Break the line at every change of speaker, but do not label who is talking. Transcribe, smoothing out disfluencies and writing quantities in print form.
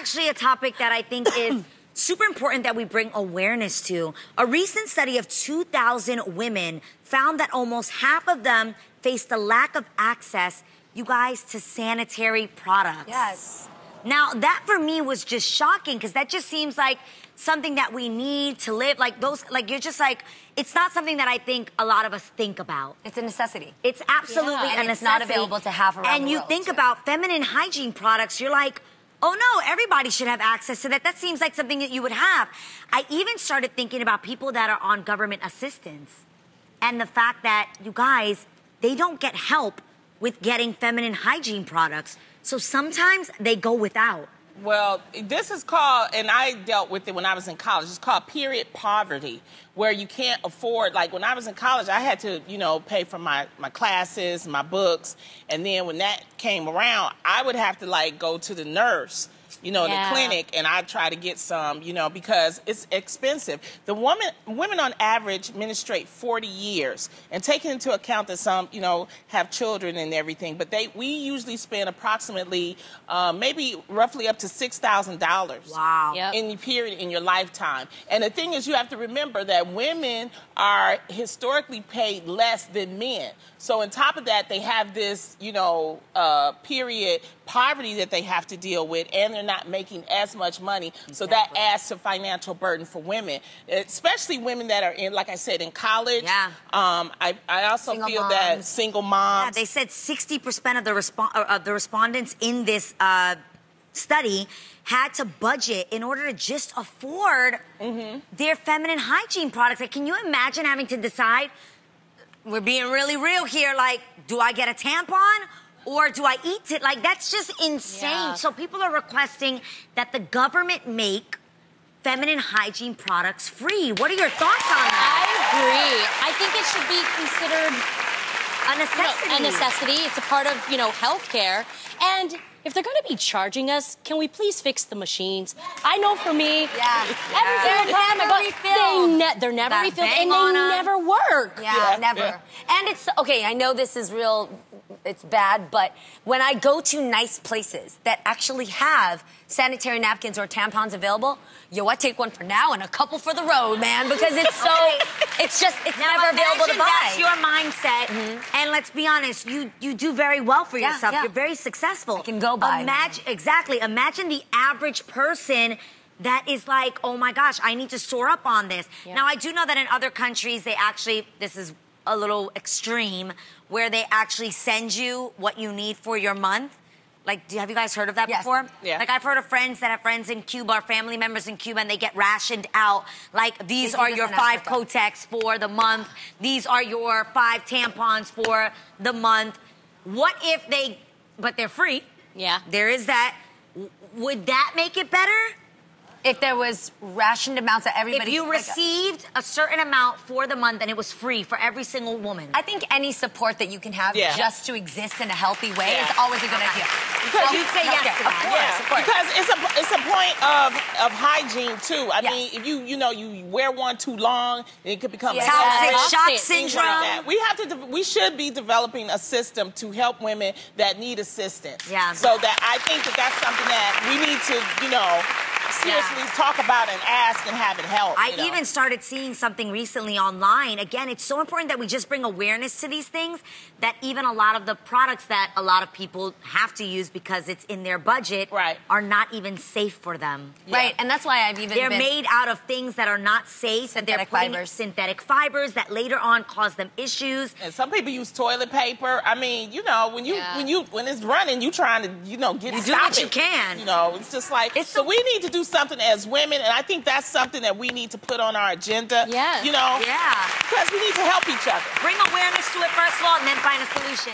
actually a topic that I think is super important that we bring awareness to. A recent study of 2,000 women found that almost half of them faced a lack of access, you guys, to sanitary products.
Yes.
Now, that for me was just shocking because that just seems like something that we need to live. Like those, like you're just like, it's not something that I think a lot of us think about.
It's a necessity.
It's absolutely a necessity.
And it's not available to half around the world.
And you think about feminine hygiene products, you're like, oh no, everybody should have access to that. That seems like something that you would have. I even started thinking about people that are on government assistance and the fact that, you guys, they don't get help with getting feminine hygiene products. So sometimes they go without.
Well, this is called, and I dealt with it when I was in college, it's called period poverty, where you can't afford, like when I was in college, I had to, you know, pay for my classes, my books, and then when that came around, I would have to like go to the nurse, you know, in the clinic, and I'd try to get some, you know, because it's expensive. Women on average menstruate 40 years, and taking into account that some, you know, have children and everything, but we usually spend approximately, maybe roughly up to $6,000
wow.
in the period in your lifetime. And the thing is, you have to remember that women are historically paid less than men. So on top of that, they have this, you know, period poverty that they have to deal with, and they're not making as much money. Exactly. So that adds to financial burden for women, especially women that are in, like I said, in college.
Yeah.
I also feel that single moms.
Yeah, they said 60% of the respondents in this study had to budget in order to just afford their feminine hygiene products. Like, can you imagine having to decide, we're being really real here, like, do I get a tampon or do I eat it? Like, that's just insane. Yeah. So people are requesting that the government make feminine hygiene products free. What are your thoughts on that?
I agree. I think it should be considered
a necessity.
A necessity. It's a part of, you know, healthcare. And if they're going to be charging us, can we please fix the machines? I know for me, every single time I go, they're never refilled, and they never work.
Yeah, never. Yeah. And it's, okay, I know this is real, it's bad, but when I go to nice places that actually have sanitary napkins or tampons available, yo, I take one for now and a couple for the road, man, because it's so, it's never available to buy.
That's your mindset, and let's be honest, you do very well for yourself. You're very successful.
I can go buy.
Imagine the average person that is like, oh my gosh, I need to store up on this. Yeah. Now, I do know that in other countries, they actually, this is a little extreme, where they actually send you what you need for your month. Like, have you guys heard of that before?
Yeah.
Like, I've heard of friends that have friends in Cuba or family members in Cuba, and they get rationed out. Like, these are your 5 Kotex for the month. These are your 5 tampons for the month. What if but they're free.
Yeah.
There is that. Would that make it better?
If there was rationed amounts that everybody...
If you received a certain amount for the month and it was free for every single woman.
I think any support that you can have just to exist in a healthy way is always a good idea.
Because you'd say yes to that.
Of course. Because it's a point of hygiene, too. I mean, if you wear one too long, it could become
toxic shock syndrome.
Like we should be developing a system to help women that need assistance.
Yeah.
So that I think that's something that we need to, seriously talk about and ask and have it help.
I even started seeing something recently online. Again, it's so important that we just bring awareness to these things, that even a lot of the products that a lot of people have to use because it's in their budget are not even safe for them.
Right, and that's why I've even
They're made out of things that are not safe.
Synthetic fibers.
Synthetic fibers that later on cause them issues.
And some people use toilet paper. I mean, when it's running, you trying to,
you do what you can.
It's just like, so we need to do something as women, and I think that's something that we need to put on our agenda.
Yeah.
Because we need to help each other.
Bring awareness to it first of all, and then find a solution.